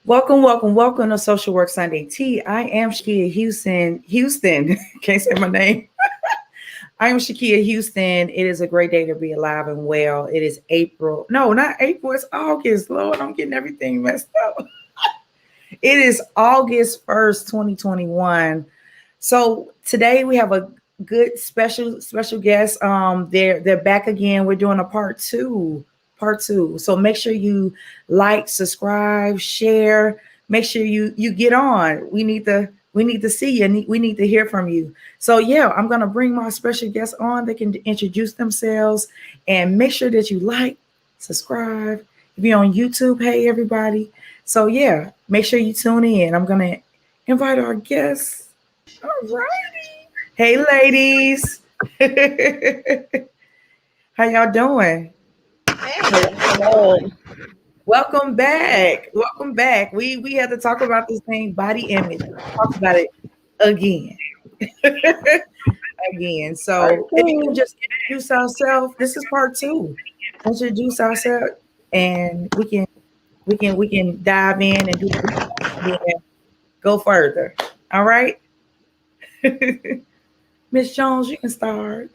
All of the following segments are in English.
Welcome to Social Work Sunday Tea. I am Shakia Houston. Can't say my name. I am Shakia Houston. It is a great day to be alive and well. It is April. No, not April. It's August. Lord, I'm getting everything messed up. It is August 1st, 2021. So today we have a good special guest. They're back again. We're doing a part two. So make sure you like, subscribe, share. Make sure you get on. We need to see you. We need to hear from you. So yeah, I'm gonna bring my special guests on. They can introduce themselves and make sure that you like, subscribe. If you're on YouTube, hey everybody. So yeah, make sure you tune in. I'm gonna invite our guests. All righty. Hey ladies. How y'all doing? Hello. Welcome back. Welcome back. We had to talk about this thing, body image. Talk about it again. Again. So if you can Okay. just introduce ourselves, this is part two. Introduce ourselves and we can dive in and do the recap and then go further. All right. Miss Jones, you can start.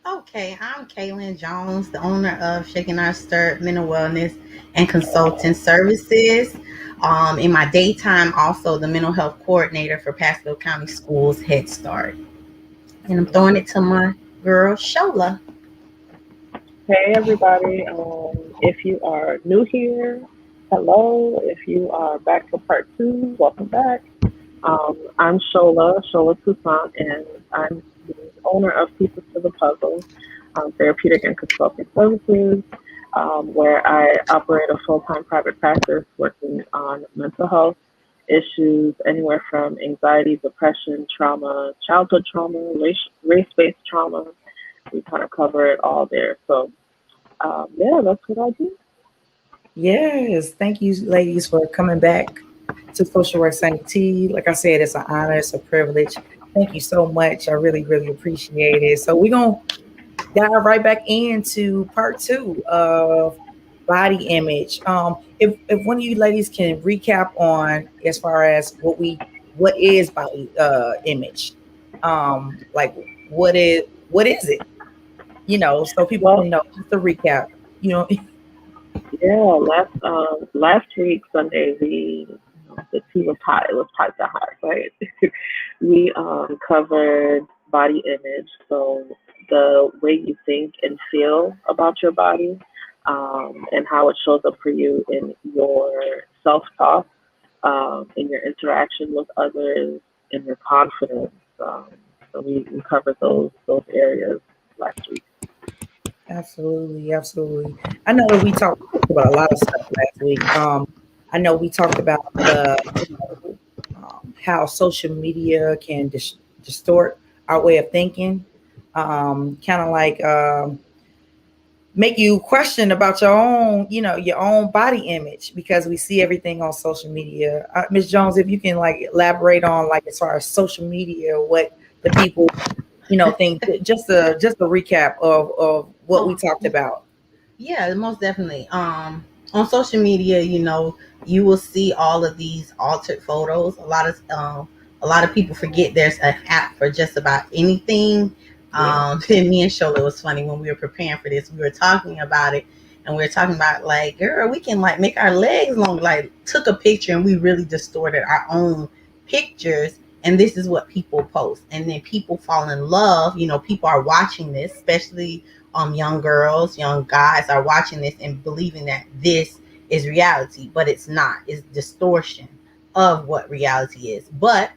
Okay, I'm Kaylin Jones, the owner of Shaking Our Stir Mental Wellness and Consulting Services. In my daytime, also the mental health coordinator for Pasco County Schools Head Start. And I'm throwing it to my girl Shola. Hey everybody, if you are new here, hello. If you are back for part two, welcome back. I'm Shola Toussaint, and I'm the owner of Pieces to the Puzzle, therapeutic and consulting services, where I operate a full-time private practice working on mental health issues, anywhere from anxiety, depression, trauma, childhood trauma, race-based trauma. We kind of cover it all there. So yeah, that's what I do. Yes. Thank you, ladies, for coming back to Social Work Sanctity. Like I said, it's an honor, it's a privilege. Thank you so much. I really appreciate it. So we're gonna dive right back into part two of body image. If one of you ladies can recap on as far as what is body image, like what is it? So people Well, can know. Just a recap. You know, yeah, last week Sunday the tea was hot. It was hot to hot, right? We covered body image, so the way you think and feel about your body, and how it shows up for you in your self talk, in your interaction with others, in your confidence. So we covered those areas last week. absolutely. I know that we talked about a lot of stuff last week. I know we talked about how social media can distort our way of thinking, kind of like make you question about your own body image because we see everything on social media. Ms. Jones, if you can like elaborate on like as far as social media, what the people think, just a recap of what we Oh, talked about. yeah, most definitely. On social media, you will see all of these altered photos. A lot of people forget there's an app for just about anything. Yeah. And me and Shola, it was funny when we were preparing for this. We were talking about it, and we were talking about like, girl, we can like make our legs long. Like, took a picture and we really distorted our own pictures. And this is what people post, and then people fall in love. People are watching this, especially young girls, young guys are watching this and believing that this is reality, but it's not. It's distortion of what reality is. But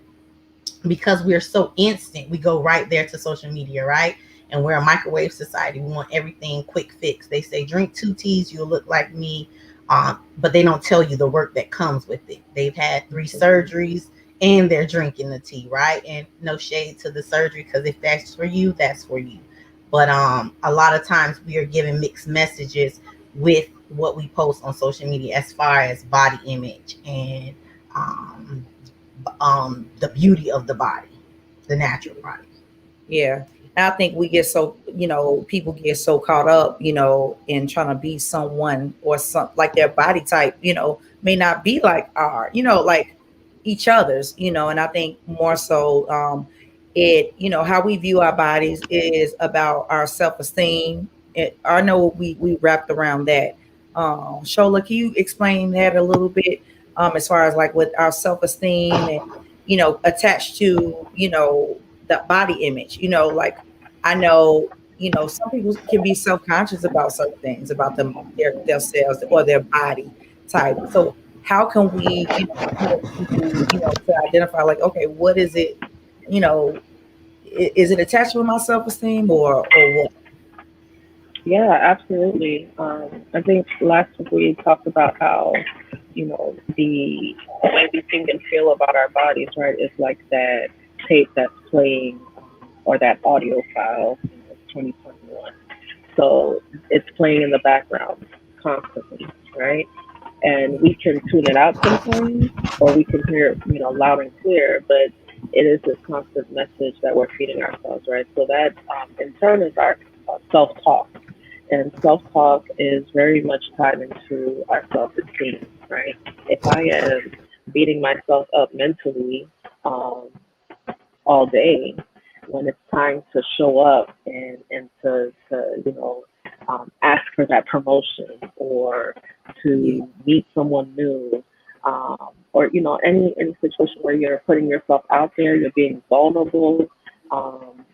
because we're so instant, we go right there to social media, right? And we're a microwave society. We want everything quick fix. They say drink 2 teas, you'll look like me. But they don't tell you the work that comes with it. They've had 3 surgeries and they're drinking the tea, right? And no shade to the surgery, because if that's for you, that's for you. But a lot of times we are given mixed messages with what we post on social media as far as body image and the beauty of the body, the natural body. Yeah. And I think we get so, people get so caught up, in trying to be someone or some like their body type, may not be like our, like each other's, and I think more so, how we view our bodies is about our self-esteem. I know we wrapped around that. Shola, can you explain that a little bit, as far as like with our self-esteem and, attached to, the body image, like I know, some people can be self-conscious about certain things about themselves or their body type. So how can we, help people, to identify like, okay, what is it, you know, is it attached with my self-esteem or what? Yeah, absolutely. I think last week we talked about how, the way we think and feel about our bodies, right, is like that tape that's playing, or that audio file, 2021. So it's playing in the background constantly, right? And we can tune it out sometimes, or we can hear it, loud and clear, but it is this constant message that we're feeding ourselves, right? So that in turn is our self-talk. And self-talk is very much tied into our self-esteem, right? If I am beating myself up mentally um, all day, when it's time to show up and to ask for that promotion, or Yeah, to meet someone new, or any situation where you're putting yourself out there, you're being vulnerable. um,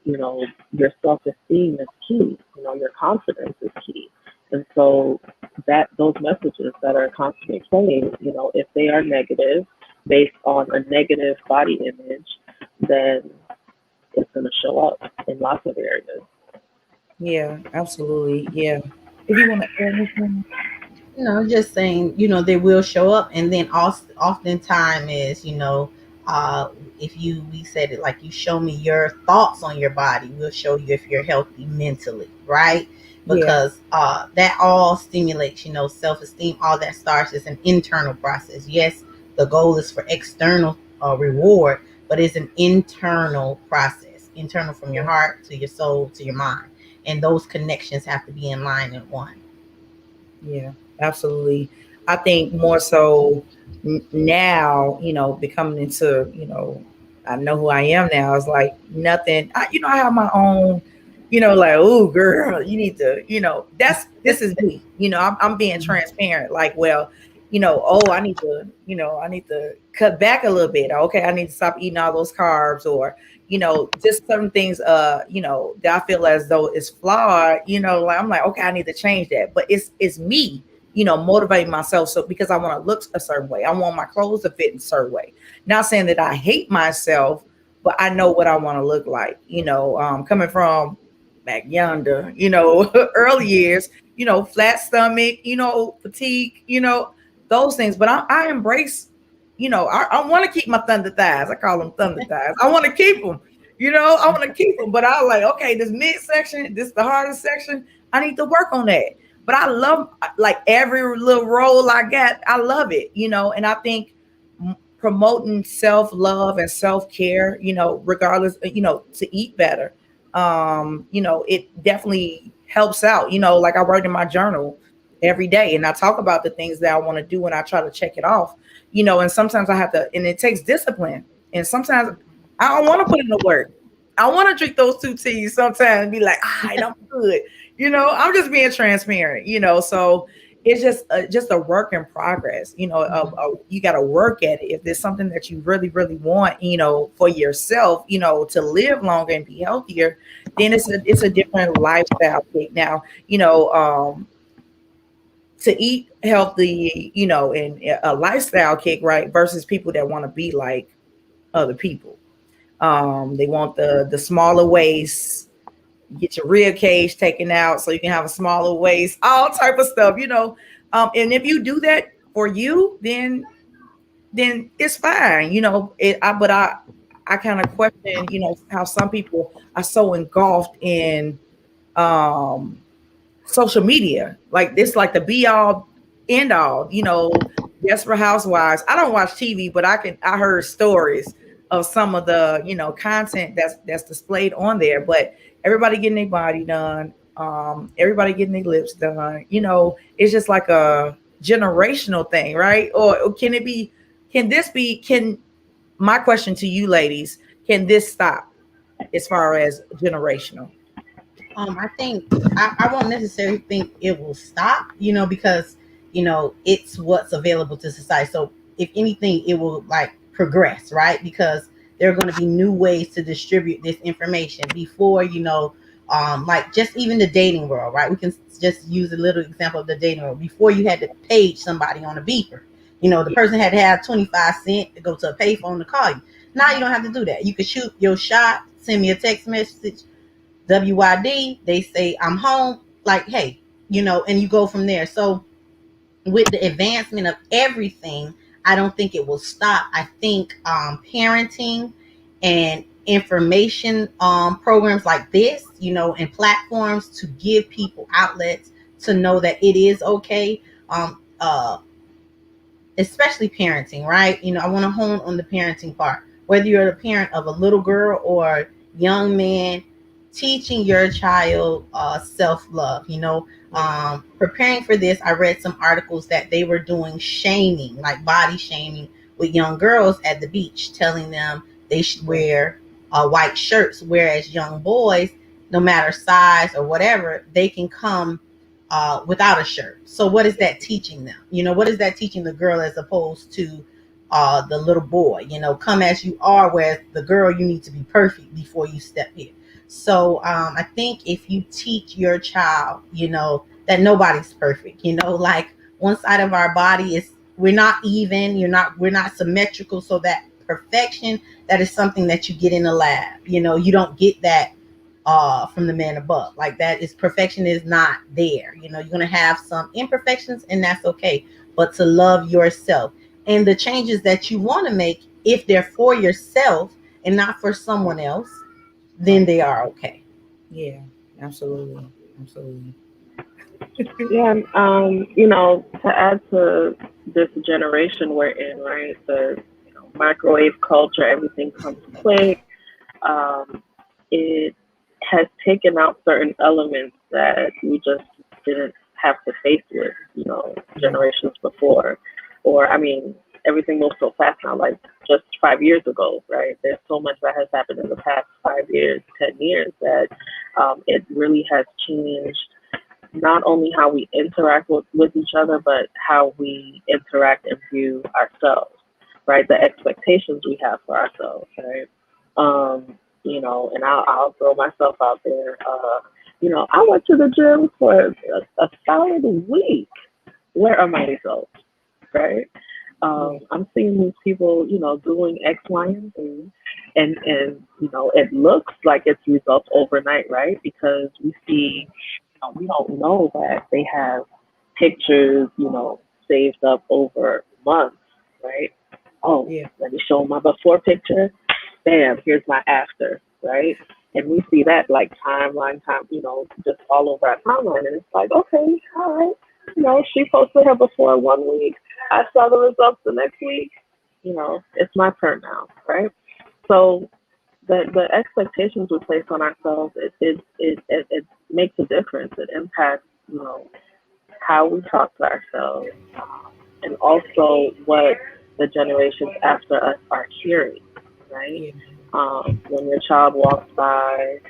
your self-esteem is key. Your confidence is key. And so that those messages that are constantly playing, if they are negative, based on a negative body image, then it's going to show up in lots of areas. yeah, absolutely. Yeah. If you want to add anything, Just saying, they will show up, and then also oftentimes is, uh, if we said it like, you show me your thoughts on your body, we'll show you if you're healthy mentally, right? yeah, Because that all stimulates, self-esteem. All that starts as an internal process. Yes, the goal is for external reward, but it's an internal process, internal from your yeah, heart to your soul to your mind, and those connections have to be in line and one. yeah, absolutely. I think more so now, becoming into, I know who I am now. It's like nothing. I have my own, like, oh, girl, you need to, this is me. I'm being transparent. Like, well, oh, I need to cut back a little bit. Okay, I need to stop eating all those carbs, or, just certain things, that I feel as though it's flawed. Like I'm like, okay, I need to change that. But it's me, motivating myself. So because I want to look a certain way, I want my clothes to fit in a certain way. Not saying that I hate myself, but I know what I want to look like. Coming from back yonder, early years, flat stomach, fatigue, those things. But I embrace, I want to keep my thunder thighs. I call them thunder thighs. I want to keep them. I want to keep them. But I like, okay, this midsection, this the hardest section. I need to work on that. But I love like every little role I got. I love it, and I think promoting self-love and self-care, regardless, to eat better. It definitely helps out, like I write in my journal every day and I talk about the things that I want to do and I try to check it off, and sometimes I have to, and it takes discipline. And sometimes I don't want to put in the work. I want to drink those two teas sometimes and be like, all right, I'm good. I'm just being transparent, so it's just a work in progress. You got to work at it. If there's something that you really, really want, for yourself, to live longer and be healthier, then it's a different lifestyle pick. Now, to eat healthy, and a lifestyle kick, right, versus people that want to be like other people. They want the smaller waist, get your rib cage taken out so you can have a smaller waist, all type of stuff, and if you do that for you, then it's fine, but I kind of question, how some people are so engulfed in um social media, like this, like the be all end all, Desperate Housewives. I don't watch TV, but I heard stories of some of the, you know, content that's displayed on there. But everybody getting their body done, everybody getting their lips done, you know, it's just like a generational thing, right? Or can it be, can this be, can, my question to you ladies, can this stop as far as generational? I think I won't necessarily think it will stop, because it's what's available to society. So if anything, it will like progress, right? Because there are going to be new ways to distribute this information. Before, like just even the dating world, right? We can just use a little example of the dating world. Before, you had to page somebody on a beeper. The person had to have 25 cents to go to a payphone to call you. Now you don't have to do that. You can shoot your shot, send me a text message, WYD, they say I'm home, like, hey, and you go from there. So with the advancement of everything, I don't think it will stop. I think parenting and information programs like this, and platforms to give people outlets to know that it is okay. Especially parenting, right? I want to hone on the parenting part. Whether you're the parent of a little girl or young man, teaching your child self-love. Preparing for this, I read some articles that they were doing shaming, like body shaming, with young girls at the beach, telling them they should wear white shirts, whereas young boys, no matter size or whatever, they can come without a shirt. So what is that teaching them? What is that teaching the girl as opposed to the little boy? Come as you are, whereas the girl, you need to be perfect before you step here. So I think if you teach your child, that nobody's perfect, like one side of our body is, we're not even, we're not symmetrical. So that perfection, that is something that you get in the lab. You don't get that from the man above. Like, that is, perfection is not there. You're going to have some imperfections, and that's okay. But to love yourself and the changes that you want to make, if they're for yourself and not for someone else, then they are okay. Yeah, absolutely. Yeah, to add to this generation we're in, right? The microwave culture, everything comes quick. It has taken out certain elements that we just didn't have to face with, generations before. Or, I mean, everything moves so fast now, like just 5 years ago, right? There's so much that has happened in the past 5 years, 10 years, that it really has changed not only how we interact with each other, but how we interact and view ourselves, right? The expectations we have for ourselves, right? And I'll throw myself out there. I went to the gym for a solid week. Where are my results, right? I'm seeing these people, doing X, Y, and Z, and it looks like it's results overnight, right? Because we see, we don't know that they have pictures, saved up over months, right? Oh, Yeah. let me show them my before picture. Bam, here's my after, right? And we see that like timeline, just all over our timeline, and it's like, okay, all right. She posted her before 1 week. I saw the results the next week. It's my turn now, right? So the expectations we place on ourselves, it makes a difference. It impacts, how we talk to ourselves, and also what the generations after us are hearing, right? When your child walks by,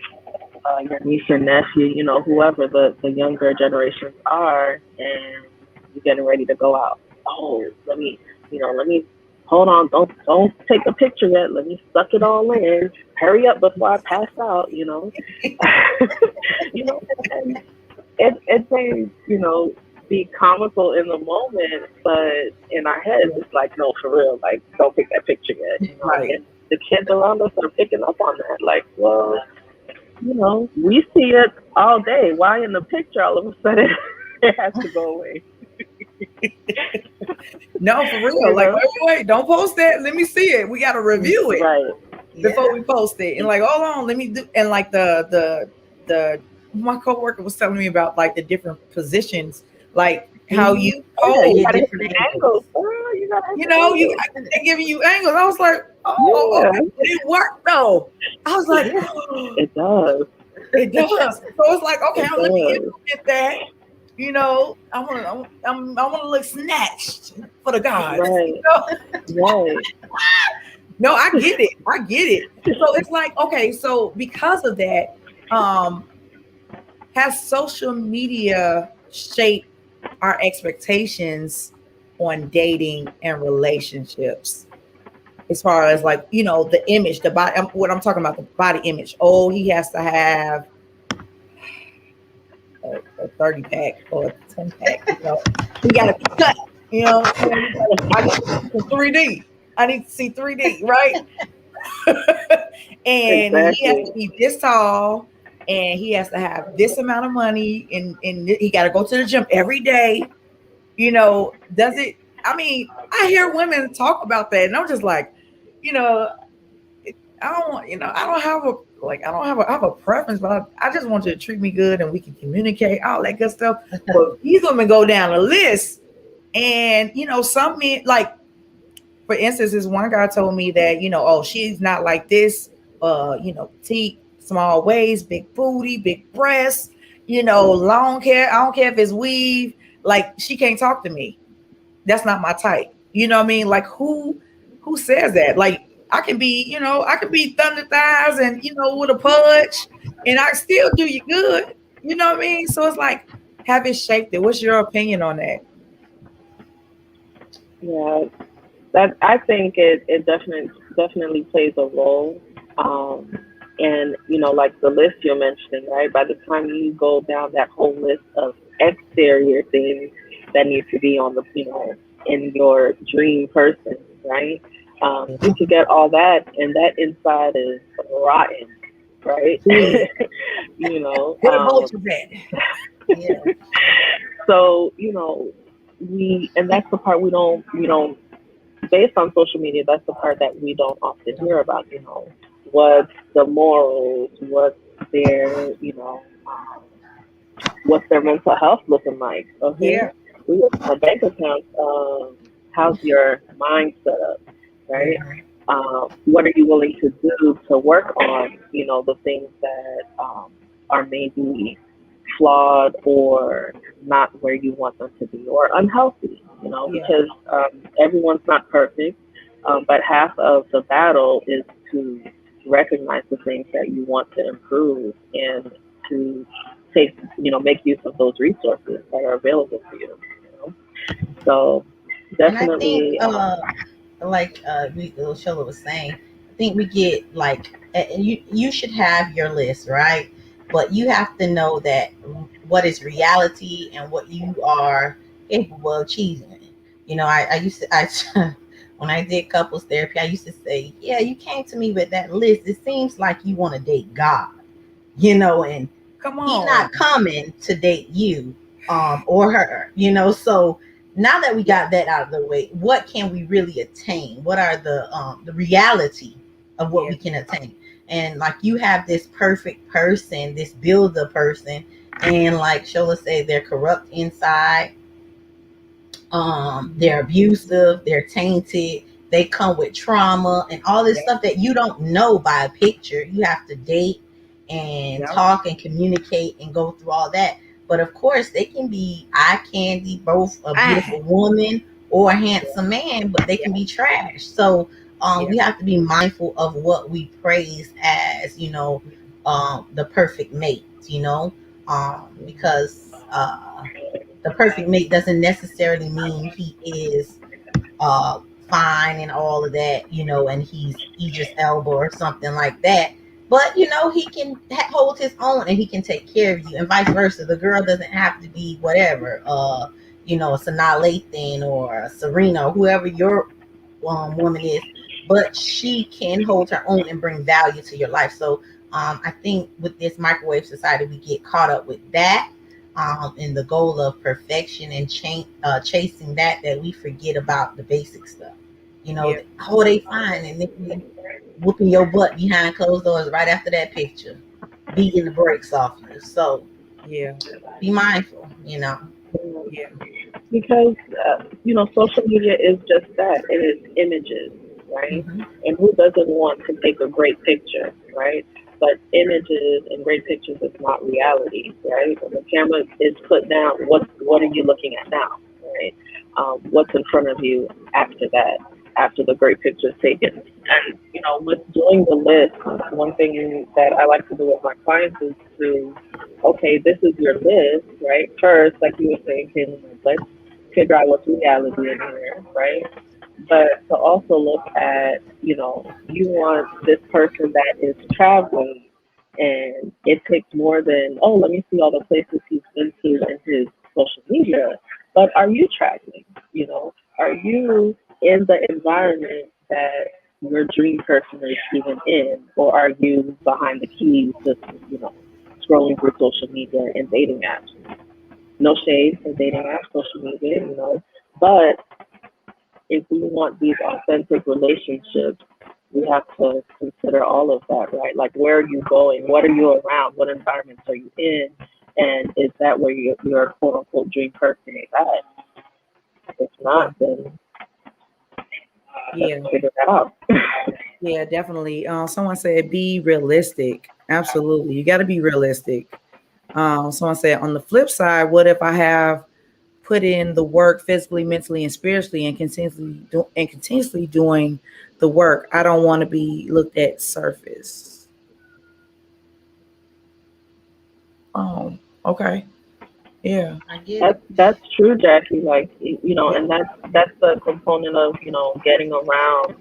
your niece or nephew, whoever the younger generations are, and you're getting ready to go out. Oh, let me hold on. Don't take a picture yet. Let me suck it all in. Hurry up before I pass out. And it may be comical in the moment, but in our heads it's like, no, for real. Like, don't take that picture yet. Right. And the kids around us are picking up on that. Like, well, we see it all day. Why in the picture all of a sudden it has to go away? No, for real. Like, wait, don't post that. Let me see it. We got to review it before we post it. And like, hold on, let me do. And like my coworker was telling me about like the different positions. Like, how you Yeah, you pose. gotta hit different the angles. Oh, you gotta hit You the know, angles. they're giving you angles. I was like, oh, Yeah, okay. But it worked though. I was like, Yeah. oh, it does. it does. So it's like, okay, It let me does. implement that. You know, I want to look snatched for the gods. You Right. know? Right. No, I get it. I get it. So it's like, okay, so because of that, has social media shaped our expectations on dating and relationships? As far as like, you know, the image, the body, what I'm talking about, the body image. Oh, he has to have a 30 pack or a 10 pack, you know, he got to be cut, you know, I need to see some 3D. I need to see 3D, right? And he has Exactly. to be this tall and he has to have this amount of money and he got to go to the gym every day. You know, does it? I mean, I hear women talk about that and I'm just like, you know, I don't, you know, I don't have a like, I have a preference, but I just want you to treat me good and we can communicate, all that good stuff. But these women go down the list, and you know, some men, like for instance, this one guy told me that, you know, oh, she's not like this, you know, petite, small waist, big booty, big breasts, you know, long hair. I don't care if it's weave, like she can't talk to me. That's not my type. You know what I mean? Like who says that? Like I can be, you know, I can be thunder thighs and you know with a pudge, and I still do you good. You know what I mean? So it's like, have it shaped it. What's your opinion on that? Yeah. That I think it definitely plays a role. And you know, like the list you're mentioning, right? By the time you go down that whole list of exterior things that need to be on the, you know, in your dream person, right? You could get all that, and that inside is rotten, right? Yeah. You know. What about your bed? Yeah. So you know, and that's the part we don't based on social media, that's the part that we don't often hear about, you know, what's the morals, what's their, you know, what's their mental health looking like, okay? Yeah, We look at our bank accounts, how's your mind set up, right? Yeah. What are you willing to do to work on, you know, the things that are maybe flawed or not where you want them to be or unhealthy, you know, yeah, because everyone's not perfect. But half of the battle is to recognize the things that you want to improve and to take, you know, make use of those resources that are available to you, you know. So And I think, definitely, like Shola was saying, I think we get like, and you should have your list, right? But you have to know that what is reality and what you are capable of achieving. You know, I used to when I did couples therapy, I used to say, yeah, you came to me with that list. It seems like you want to date God, you know, and come he's on. not coming to date you or her, you know. So now that we got that out of the way, what can we really attain? What are the reality of what Yeah, we can attain? And like you have this perfect person, this builder person, and like Shola said, they're corrupt inside, they're abusive, they're tainted, they come with trauma and all this yeah, stuff that you don't know by a picture. You have to date and yeah, talk and communicate and go through all that. But of course, they can be eye candy, both a ah, beautiful woman or a yeah, handsome man, but they yeah, can be trash. So yeah, we have to be mindful of what we praise as, you know, the perfect mate, you know, because the perfect mate doesn't necessarily mean he is uh fine and all of that, you know, and he's Idris Elba or something like that. But you know, he can hold his own and he can take care of you, and vice versa. The girl doesn't have to be whatever, you know, a Sanaa Lathan or a Serena or whoever your woman is, but she can hold her own and bring value to your life. So I think with this microwave society, we get caught up with that in the goal of perfection and chasing that we forget about the basic stuff. You know, yeah, oh, they fine and they whooping your butt behind closed doors right after that picture, beating the brakes off you. So yeah, be mindful, you know. yeah. because social media is just that. It is images, right? Hmm. And who doesn't want to take a great picture, right? But images and great pictures is not reality, right? When the camera is put down, what are you looking at now, right? What's in front of you after that, after the great picture is taken? And with doing the list, one thing that I like to do with my clients is to, okay, this is your list, right? First, like you were saying, let's figure out what's reality in here, right? But to also look at, you want this person that is traveling and it takes more than, oh, let me see all the places he's been to in his social media. But are you traveling? Are you in the environment that your dream person is even in? Or are you behind the keys just, scrolling through social media and dating apps? No shade for dating apps, social media, but if we want these authentic relationships, we have to consider all of that, right? Like, where are you going? What are you around? What environments are you in? And is that where your quote unquote dream person is at? If Yeah, not, then let's yeah, figure that out. yeah, definitely. Someone said be realistic. Absolutely, you got to be realistic. Someone said on the flip side, what if I have put in the work physically, mentally, and spiritually, and continuously doing the work? I don't want to be looked at surface. Oh, okay, yeah, I get it. That's true, Jackie. Like, and that's the component of getting around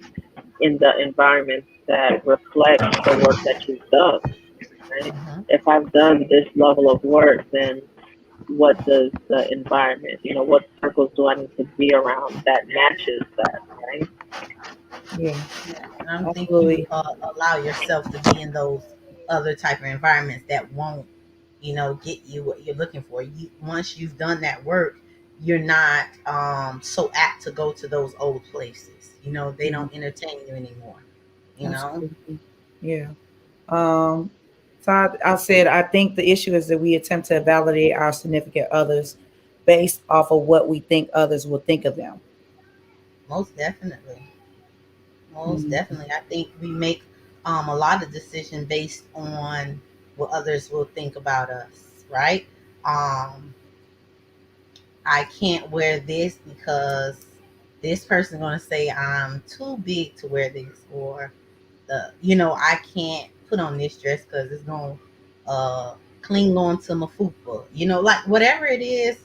in the environment that reflects the work that you've done, right? Hmm. If I've done this level of work, then what does the environment, what circles do I need to be around that matches that, right? yeah, Yeah, and I don't think you absolutely. allow yourself to be in those other type of environments that won't, get you what you're looking for. You once you've done that work, you're not so apt to go to those old places. They Mhm, don't entertain you anymore. You know. absolutely. Yeah. Um, so I said, I think the issue is that we attempt to validate our significant others based off of what we think others will think of them. Most definitely. Most Mhm. definitely. I think we make a lot of decisions based on what others will think about us, right? Um, I can't wear this because this person's gonna say I'm too big to wear this, or I can't put on this dress because it's gonna cling on to my fupa. Like whatever it is.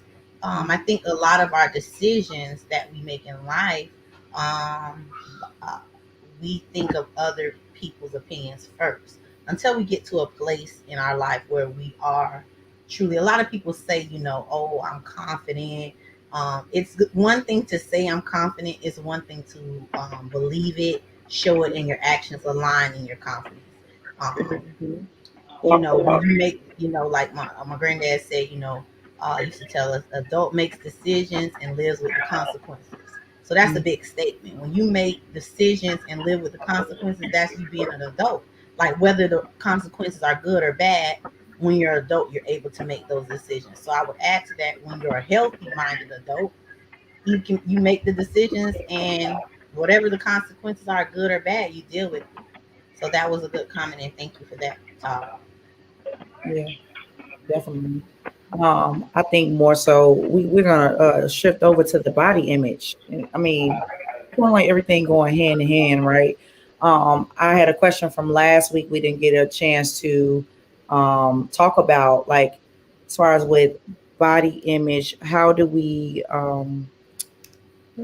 I think a lot of our decisions that we make in life, um, uh, we think of other people's opinions first until we get to a place in our life where we are truly. A lot of people say, oh, I'm confident. One thing to say I'm confident, is one thing to believe it, show it in your actions, align in your confidence. Um, Mhm. Talk a when lot. you make, like my granddad said, used to tell us, adult makes decisions and lives with the consequences. So that's a Mhm. big statement. When you make decisions and live with the consequences, that's you being an adult. Like whether the consequences are good or bad, when you're an adult, you're able to make those decisions. So I would add to that, when you're a healthy minded adult, you make the decisions, and whatever the consequences are, good or bad, you deal with it. So that was a good comment, and thank you for that talk. Yeah, definitely. I think more so we're gonna shift over to the body image. I mean, kind of like everything going hand in hand, right? I had a question from last week. We didn't get a chance to talk about, like, as far as with body image. How do we where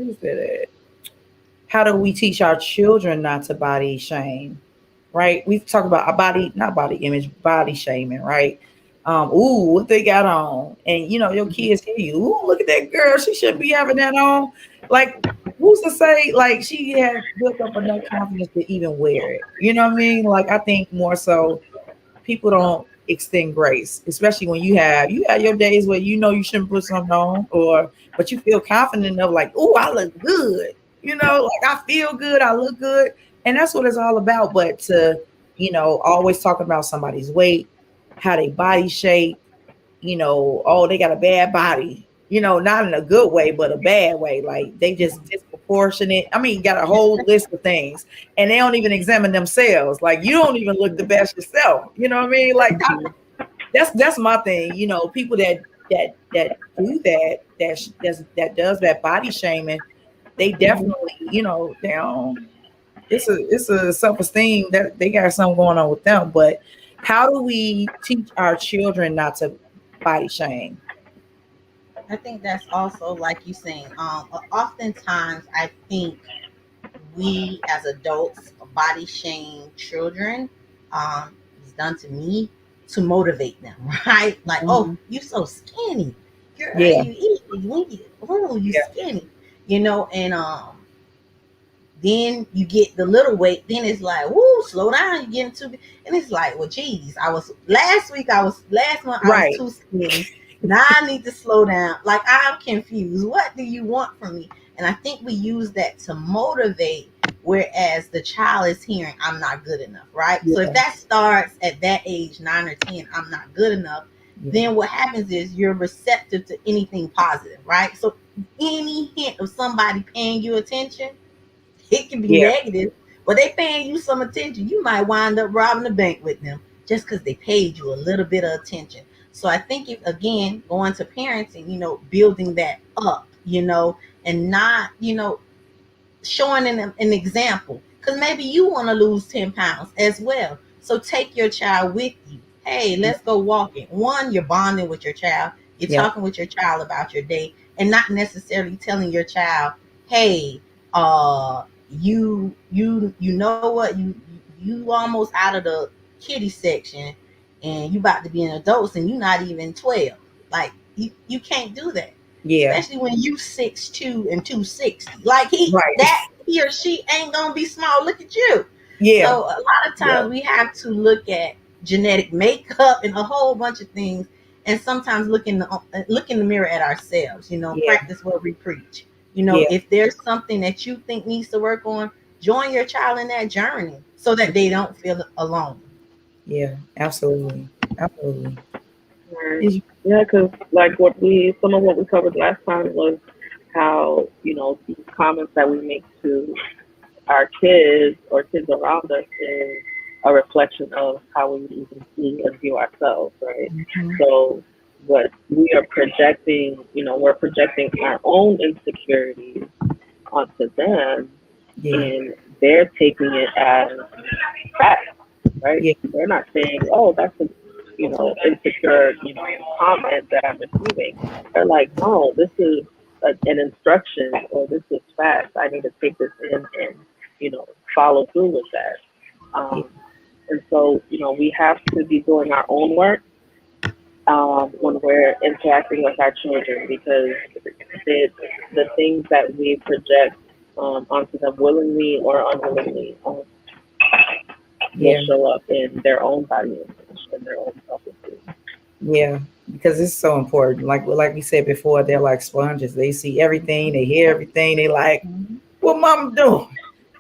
is it at? How do we teach our children not to body shame? Right? We've talked about our body, not body image, body shaming, right? Ooh, what they got on. And your kids hear you, ooh, look at that girl. She shouldn't be having that on. Like, who's to say like she has built up enough confidence to even wear it? You know what I mean? Like, I think more so people don't extend grace, especially when you have your days where you shouldn't put something on, or but you feel confident enough, like, oh, I look good. Like, I feel good, I look good, and that's what it's all about. But to always talking about somebody's weight, how they body shape, oh, they got a bad body. not in a good way, but a bad way. Like they just disproportionate. I mean, you got a whole list of things, and they don't even examine themselves. Like you don't even look the best yourself. You know what I mean? Like that's my thing. People that do that does that body shaming, they definitely, down. It's a self-esteem that they got something going on with them. But how do we teach our children not to body shame? I think that's also like you saying. Oftentimes, I think we as adults body shame children. It's done to me to motivate them, right? Like, oh, Mhm. you so skinny, girl, Yeah, you eat, you yeah, skinny, and then you get the little weight, then it's like, woo, slow down, you getting too big. And it's like, well, geez, last month I was right. too skinny. Now I need to slow down. Like I'm confused. What do you want from me? And I think we use that to motivate, whereas the child is hearing, I'm not good enough, right? So if Yeah, that starts at that age, 9 or 10, I'm not good enough, yeah, then what happens is you're receptive to anything positive, right? So any hint of somebody paying you attention, it can be yeah, negative, but they paying you some attention. You might wind up robbing the bank with them just because they paid you a little bit of attention. So I think if again going to parenting, building that up, and not, showing an example. Because maybe you want to lose 10 pounds as well. So take your child with you. Hey, let's go walking. One, you're bonding with your child. You're yeah, talking with your child about your day, and not necessarily telling your child, hey, you know what, you almost out of the kiddie section and you about to be an adult and you not even 12. Like you can't do that, yeah, especially when you 6'2" and 260. Like right. he or she ain't gonna be small. Look at you. Yeah, So a lot of yeah, times we have to look at genetic makeup and a whole bunch of things, and sometimes look in the mirror at ourselves. yeah, Practice what we preach. yeah, If there's something that you think needs to work on, join your child in that journey so that they don't feel alone. yeah, absolutely, absolutely. Right. Is- Yeah, because like some of what we covered last time was how, these comments that we make to our kids or kids around us is a reflection of how we even see and view ourselves, right? Mhm. So what we are projecting, we're projecting our own insecurities onto them, Yeah, and they're taking it as fact, right? yeah, They're not saying, "Oh, that's a insecure comment that I'm receiving." They're like, "No, this is an instruction, or this is fact. I need to take this in and follow through with that." yeah, And so we have to be doing our own work when we're interacting with our children, because the things that we project onto them willingly or unwillingly will yeah, show up in their own body image and their own self-esteem. yeah. Because it's so important. Like we said before, they're like sponges. They see everything, they hear everything. They like, Mhm. what mama doing?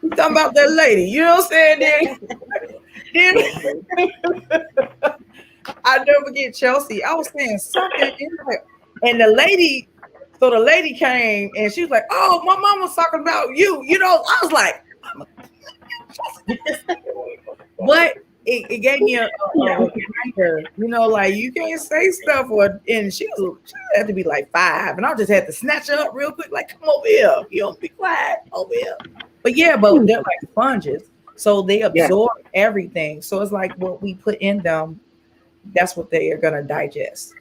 You talking about that lady? You know what I'm saying? Mhm. I never forget Chelsea. I was saying something, and the lady. So the lady came and she was like, "Oh, my mom was talking about you." I was like, but it gave me a Yeah. reminder. Like you can't say stuff, and she had to be like 5, and I just had to snatch her up real quick, like, "Come over here, you don't be quiet over here." But yeah, but they're like sponges, so they Yeah. absorb everything. So it's like what we put in them, that's what they are gonna digest,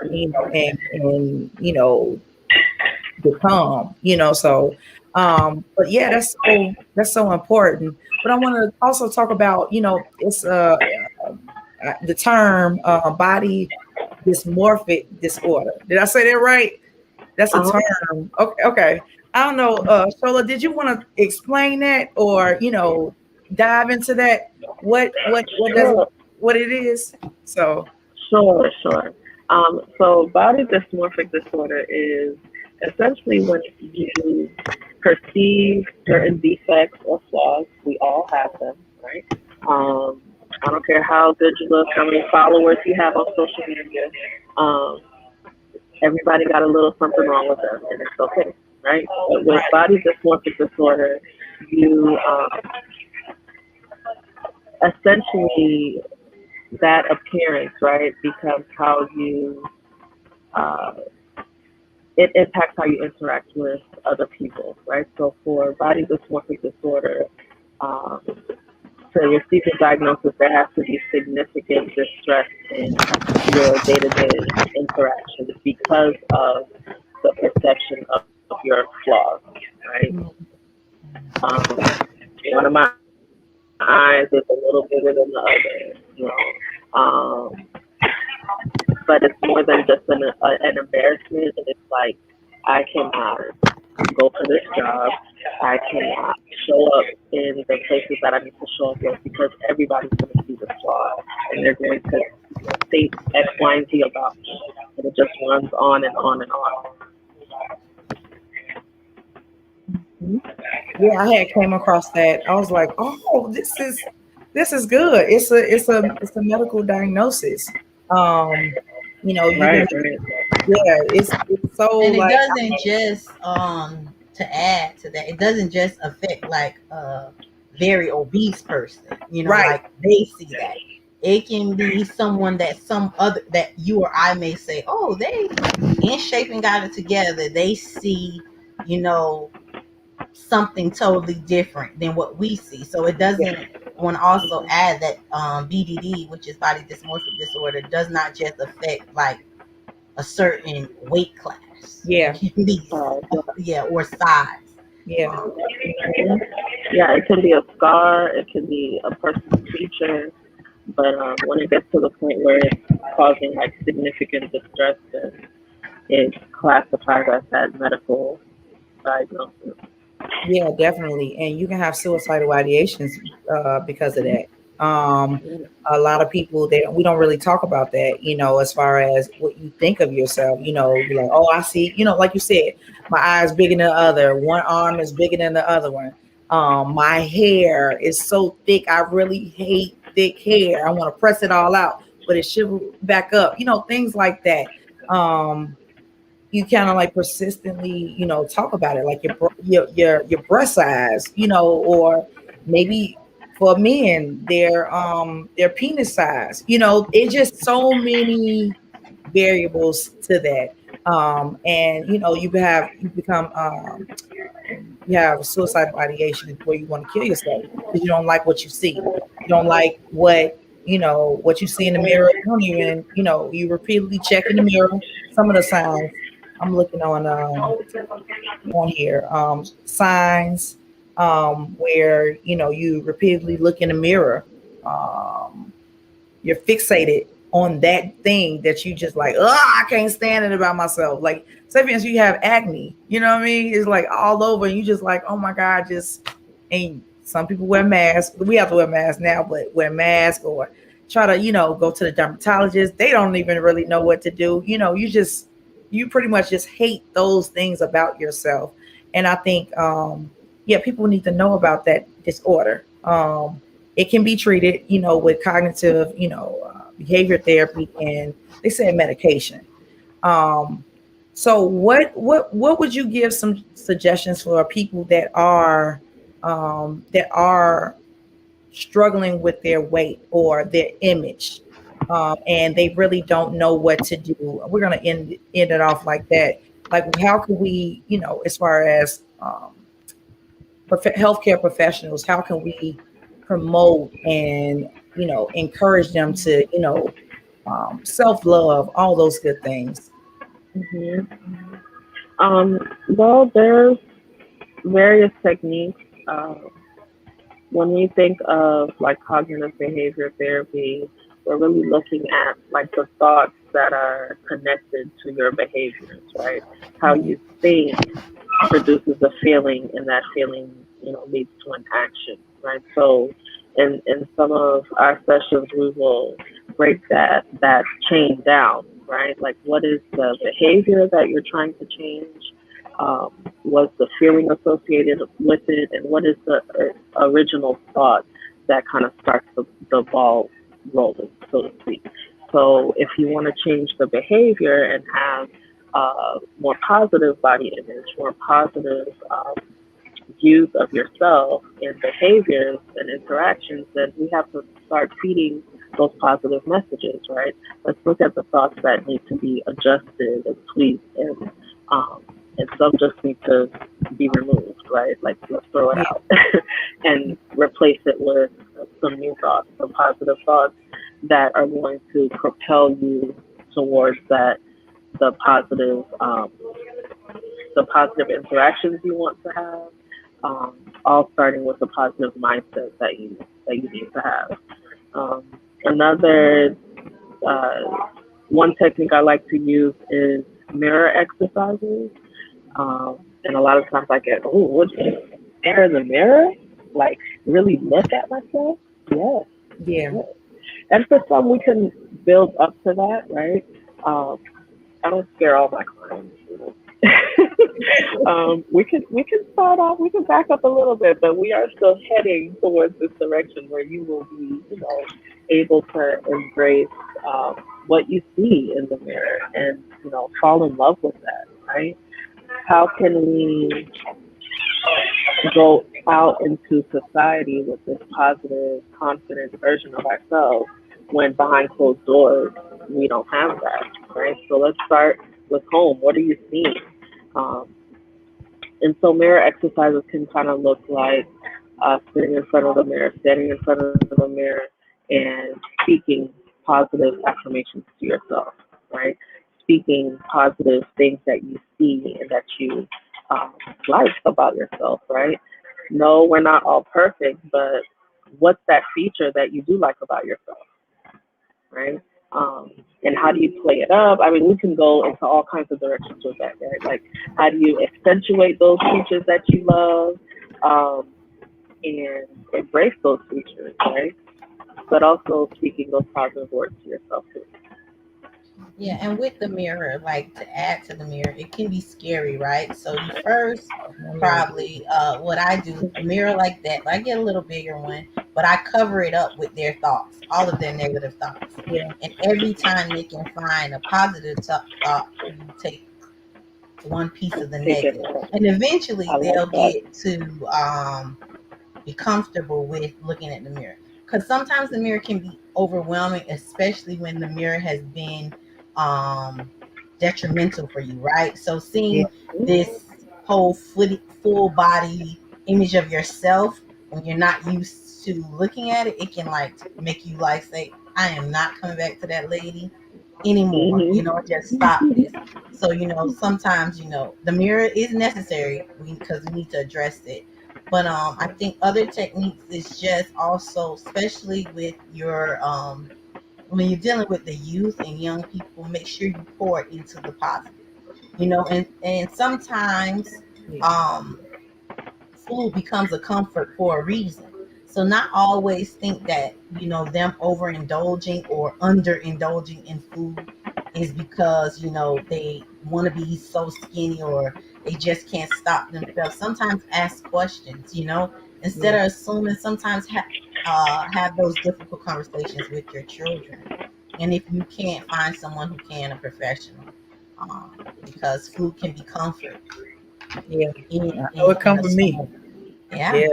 and become. So, but yeah, that's so important. But I want to also talk about, it's the term body dysmorphic disorder. Did I say that right? That's a Uh-huh. term. Okay, okay. I don't know, Shola, did you want to explain that, or dive into that? What does Sure. what it is? So Sure. Sure. So body dysmorphic disorder is essentially when you perceive certain defects or flaws. We all have them, right? Um, I don't care how good you look, how many followers you have on social media. Um, everybody got a little something wrong with them, and it's okay, right? But with body dysmorphic disorder, you essentially that appearance, right, becomes how you it impacts how you interact with other people, right? So for body dysmorphic disorder, to receive a diagnosis, there has to be significant distress in your day-to-day interactions because of the perception of your flaws, right? One of my eyes is a little bigger than the other, you know. But it's more than just an embarrassment. And it's like, I cannot go for this job. I cannot show up in the places that I need to show up with because everybody's going to see the flaw and they're going to think X, Y, and Z about me. And it just runs on and on and on. Yeah, I had came across that. I was like, oh, this is good. It's a medical diagnosis. You know, you Right, can, right. yeah, it's so And it like doesn't just to add to that, it doesn't just affect like a very obese person, you know, right, like they see that. It can be someone that some other that you or I may say, oh, they in shape and got it together. They see, you know, something totally different than what we see. So it doesn't want to also add that BDD, which is body dysmorphic disorder, does not just affect like a certain weight class. yeah, It can be, or size. yeah, Yeah, it can be a scar, it can be a person's feature, but when it gets to the point where it's causing like significant distress, then it's classified as that medical diagnosis. yeah, definitely. And you can have suicidal ideations because of that. A lot of people we don't really talk about that, you know, as far as what you think of yourself. You know, you're like, oh, I see, you know, like you said, my eye is bigger than the other, one arm is bigger than the other one. My hair is so thick, I really hate thick hair. I want to press it all out, but it should back up, you know, things like that. You kind of like persistently, you know, talk about it, like your breast size, you know, or maybe for men their penis size. You know, it's just so many variables to that. And you know, you have suicidal ideation where you want to kill yourself because you don't like what you see. You don't like what you know what you see in the mirror. You don't even, you know, you repeatedly check in the mirror. Some of the signs I'm looking on here, signs where you know you repeatedly look in the mirror. Um, you're fixated on that thing that you just like, oh, I can't stand it about myself. Like, say for instance, you have acne, you know what I mean? It's like all over, and you just like, oh my God, just and some people wear masks. We have to wear masks now, but wear masks or try to, you know, go to the dermatologist. They don't even really know what to do. You know, you pretty much just hate those things about yourself. And I think yeah, people need to know about that disorder. It can be treated, you know, with cognitive, you know, behavior therapy, and they say medication. Um, so what would you give some suggestions for people that are struggling with their weight or their image, and they really don't know what to do? We're gonna end it off like that. Like, how can we, you know, as far as healthcare professionals, how can we promote and, you know, encourage them to, you know, self-love, all those good things? hmm well, there's various techniques. When we think of like cognitive behavior therapy, we're really looking at like the thoughts that are connected to your behaviors, right? How you think produces a feeling, and that feeling, you know, leads to an action, right? So, in some of our sessions, we will break that chain down, right? Like, what is the behavior that you're trying to change? What's the feeling associated with it, and what is the original thought that kind of starts the ball rolling, so to speak. So, if you want to change the behavior and have more positive body image, more positive views of yourself and behaviors and interactions, then we have to start feeding those positive messages, right? Let's look at the thoughts that need to be adjusted and tweaked, um, and some just need to be removed, right? Like let's throw it Yeah. out and replace it with some new thoughts, some positive thoughts that are going to propel you towards the positive, the positive interactions you want to have, all starting with the positive mindset that you need to have. Um, Another one technique I like to use is mirror exercises. And a lot of times I get, oh, what stare in the mirror? Like really look at myself? Yes, Yeah. yes. And for some, we can build up to that, right? Um, I don't scare all my clients. You know. We can start off. We can back up a little bit, but we are still heading towards this direction where you will be, able to embrace what you see in the mirror and fall in love with that. Right? How can we go out into society with this positive, confident version of ourselves when behind closed doors we don't have that, right? So let's start with home. What are you seeing? Um, and so mirror exercises can kind of look like sitting in front of the mirror, standing in front of the mirror, and speaking positive affirmations to yourself, right? Speaking positive things that you see and that you like about yourself, right? No, we're not all perfect, but what's that feature that you do like about yourself, right? And how do you play it up? I mean, we can go into all kinds of directions with that, right? Like, how do you accentuate those features that you love and embrace those features, right? But also speaking those positive words to yourself too. Yeah, and with the mirror, like to add to the mirror, it can be scary, right? So you first probably what I do, a mirror like that, I get a little bigger one, but I cover it up with their thoughts, all of their negative thoughts. Yeah. And every time they can find a positive thought, you take one piece of the Take it. negative. And eventually I they'll like that. get to be comfortable with looking at the mirror. Because sometimes the mirror can be overwhelming, especially when the mirror has been um, detrimental for you, right? So Yeah. seeing this whole full body image of yourself when you're not used to looking at it, it can like make you like say, I am not coming back to that lady anymore. Hmm. Just stop this. So sometimes the mirror is necessary because we need to address it, but I think other techniques is just also, especially with your when you're dealing with the youth and young people, make sure you pour it into the positive. And sometimes Yeah. um food becomes a comfort for a reason. So not always think that, them overindulging or underindulging in food is because, they want to be so skinny or they just can't stop themselves. Sometimes ask questions, instead Yeah. of assuming, sometimes have those difficult conversations with your children. And if you can't find someone who can, a professional, because food can be comfort Yeah. in, I know in, it in come a from me. small. Yeah. Yeah.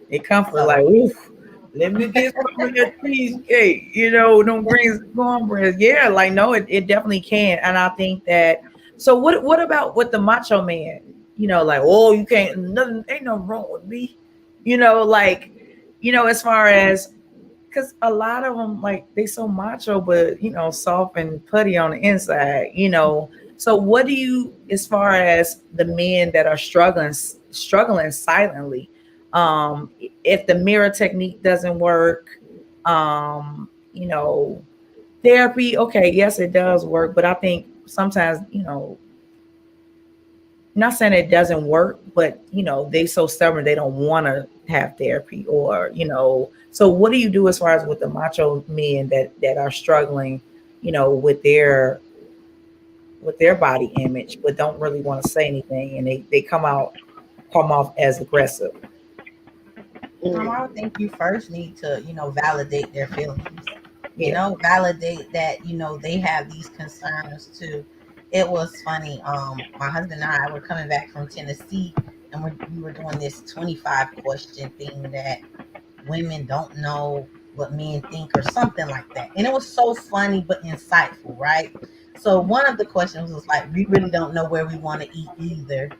It come from like, So oof. Let me get some of that cheesecake, them greens, cornbread. Yeah, like no, it definitely can. And I think that so what about with the macho man? Like, oh, you can't nothing ain't nothing wrong with me. Like, as far as because a lot of them like they so macho, but soft and putty on the inside. So what do you, as far as the men that are struggling silently, if the mirror technique doesn't work, you know, therapy, okay, yes, it does work, but I think sometimes, not saying it doesn't work, but they so stubborn they don't want to have therapy or So what do you do as far as with the macho men that are struggling, with their body image, but don't really want to say anything, and they come off as aggressive. I would think you first need to, validate their feelings. Yeah, Validate that, they have these concerns too. it was funny. My husband and I were coming back from Tennessee, and we were doing this 25 question thing that women don't know what men think or something like that. And it was so funny but insightful, right? So one of the questions was like, we really don't know where we want to eat either,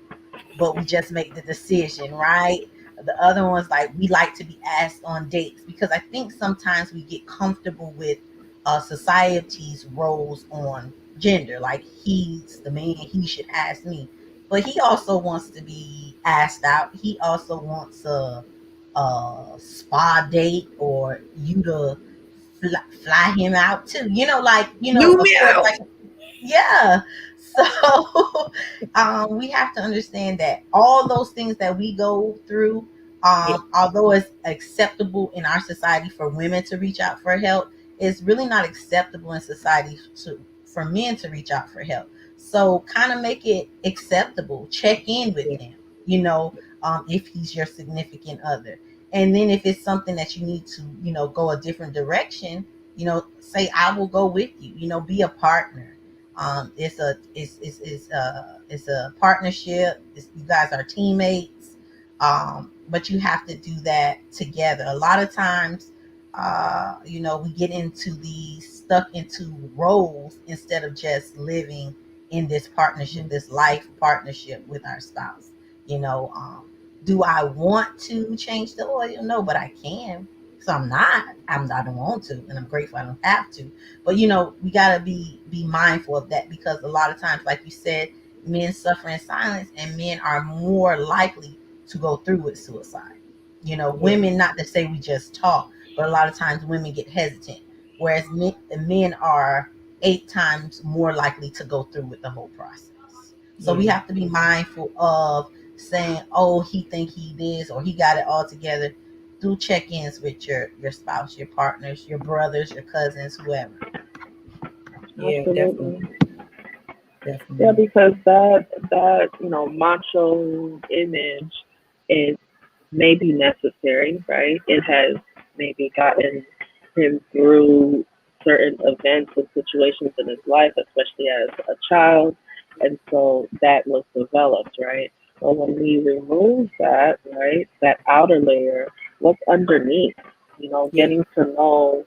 but we just make the decision, right? The other one's like, we like to be asked on dates, because I think sometimes we get comfortable with society's roles on gender. Like, he's the man, he should ask me. But he also wants to be asked out. He also wants a spa date, or you to fly him out too. New Of me course, out. like, yeah. So we have to understand that all those things that we go through, Yeah. although it's acceptable in our society for women to reach out for help, it's really not acceptable in society for men to reach out for help. So kind of make it acceptable. Check in with Yeah. him, if he's your significant other. And then if it's something that you need to, go a different direction, say, I will go with you, be a partner. It's a partnership. You guys are teammates, but you have to do that together. A lot of times, we get stuck into roles instead of just living in this partnership, this life partnership with our spouse. You know, do I want to change the oil? No, but I can. So I'm not. I don't want to, and I'm grateful I don't have to. But we gotta be mindful of that, because a lot of times, like you said, men suffer in silence, and men are more likely to go through with suicide. Women, not to say we just talk, but a lot of times women get hesitant, whereas men are 8 times more likely to go through with the whole process. So we Yeah. have to be mindful of saying, "Oh, he think he this, or he got it all together." Do check-ins with your spouse, your partners, your brothers, your cousins, whoever. Yeah, Absolutely. Yeah, definitely. because that macho image is maybe necessary, right? It has maybe gotten him through certain events and situations in his life, especially as a child, and so that was developed, right? But when we remove that, right, that outer layer, what's underneath, Yeah. getting to know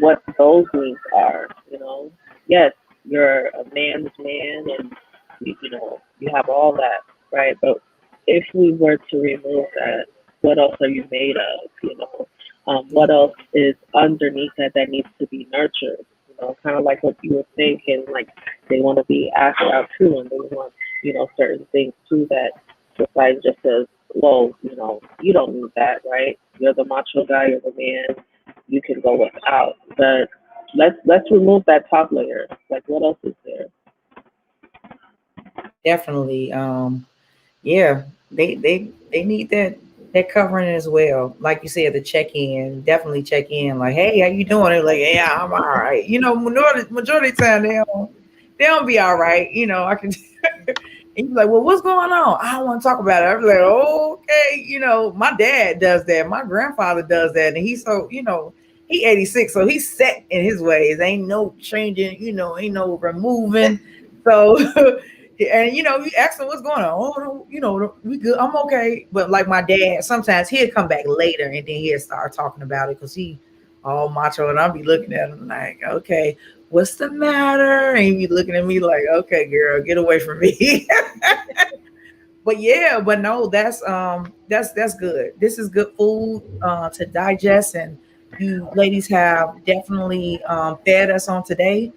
what those needs are, yes, you're a man's man, and you have all that, right? But if we were to remove that, what else are you made of? Yeah. What else is underneath that needs to be nurtured? Kind of like what you were thinking, like they want to be asked out too, and they want certain things too that society just says, well, you don't need that, right? You're the macho guy, you're the man, you can go without. But let's remove that top layer. Like what else is there? Definitely. Yeah, they need that covering as well. Like you said, the check in, definitely check in. Like, hey, how you doing? They're like, yeah, I'm all right. Majority of the time they don't be all right. I can. And you're like, well, what's going on? I don't want to talk about it. I'm like, okay. My dad does that. My grandfather does that, and he's so he 86, so he's set in his ways. Ain't no changing. Ain't no removing. So. And you ask him what's going on. Oh, no, we good. I'm okay. But like my dad, sometimes he'll come back later and then he'll start talking about it because he all macho, and I'll be looking at him like, okay, what's the matter? And he be looking at me like, okay, girl, get away from me. But yeah, but no, that's good. This is good food to digest, and you ladies have definitely fed us on today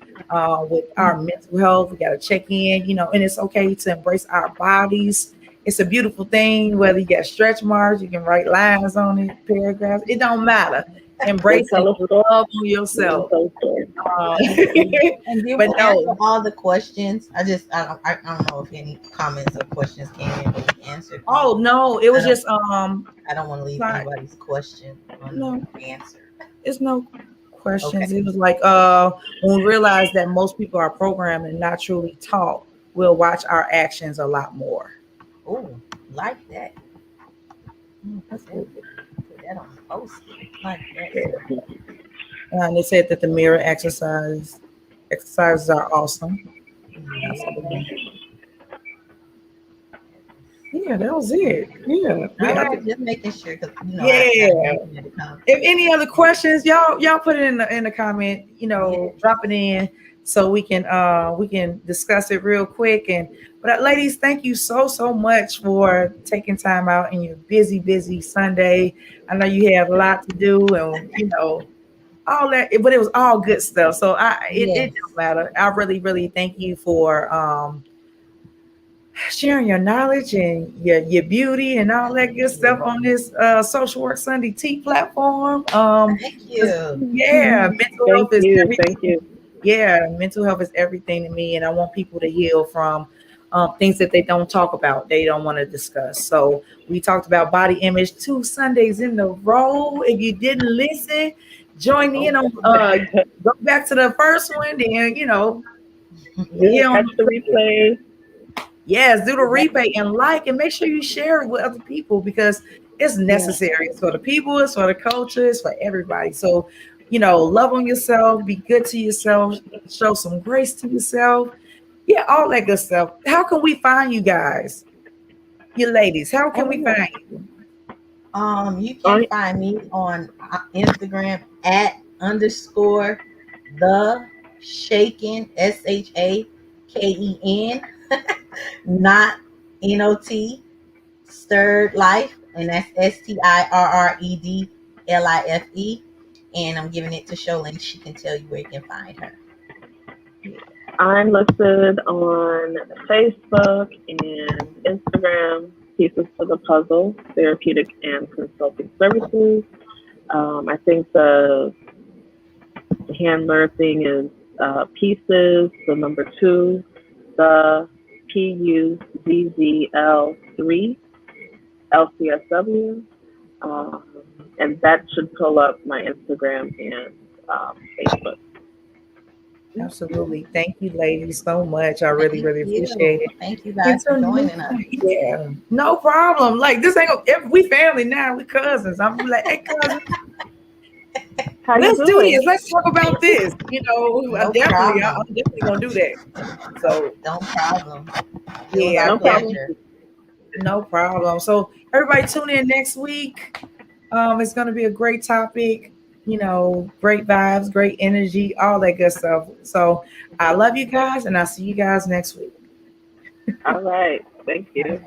with our mental health. We got to check in, and it's okay to embrace our bodies. It's a beautiful thing. Whether you got stretch marks, you can write lines on it, paragraphs. It don't matter. We'll Embrace and tell a story. love on We'll yourself. tell a story. Uh, And then but we'll answer no, all the questions. I don't know if any comments or questions came in, but we answered oh all. no, it I was don't just I don't want to leave like anybody's question no. unanswered. It's no Okay. questions. It was like when we realized that most people are programmed and not truly taught, we'll watch our actions a lot more. Oh, like that. That's Put that good. put that on the post. Like that. Yeah. And they said that the mirror exercises are awesome. Yeah. So Yeah, that was it. Yeah. All right, just making sure because Yeah. I If any other questions, y'all put it in the comment, drop it in so we can discuss it real quick. But ladies, thank you so much for taking time out in your busy Sunday. I know you had a lot to do and all that, but it was all good stuff. So it Yes. don't matter. I really thank you for sharing your knowledge and your beauty and all that good stuff on this Social Work Sunday Tea platform. Thank you. Yeah, mental health Thank is you. everything. Thank you. Yeah, mental health is everything to me, and I want people to heal from things that they don't talk about, they don't want to discuss. So we talked about body image 2 Sundays in a row. If you didn't listen, join in on go back to the first one, then Catch the replay. Yes, do the replay and and make sure you share it with other people because it's necessary. It's for the people, it's for the culture, it's for everybody. So, love on yourself, be good to yourself, show some grace to yourself. Yeah, all that good stuff. How can we find you guys? You ladies, how can we find you? You can find me on Instagram at _ the shaken SHAKEN not NOT stirred life, and that's STIRREDLIFE. And I'm giving it to Sholin. She can tell you where you can find her. I'm listed on Facebook and Instagram, Pieces to the Puzzle, Therapeutic and Consulting Services. I think the handler thing is Pieces, the number 2, the PUZZL3, LCSW. And that should pull up my Instagram and Facebook. Absolutely. Thank you, ladies, so much. I really appreciate it. Thank you guys for joining us. Yeah, no problem. Like this ain't we family now. We cousins. I'm like, hey, cousin, let's do this. Let's talk about this. I'm definitely gonna do that. So no problem. No problem. So everybody tune in next week. It's gonna be a great topic. Great vibes, great energy, all that good stuff. So I love you guys, and I'll see you guys next week. All right. Thank you.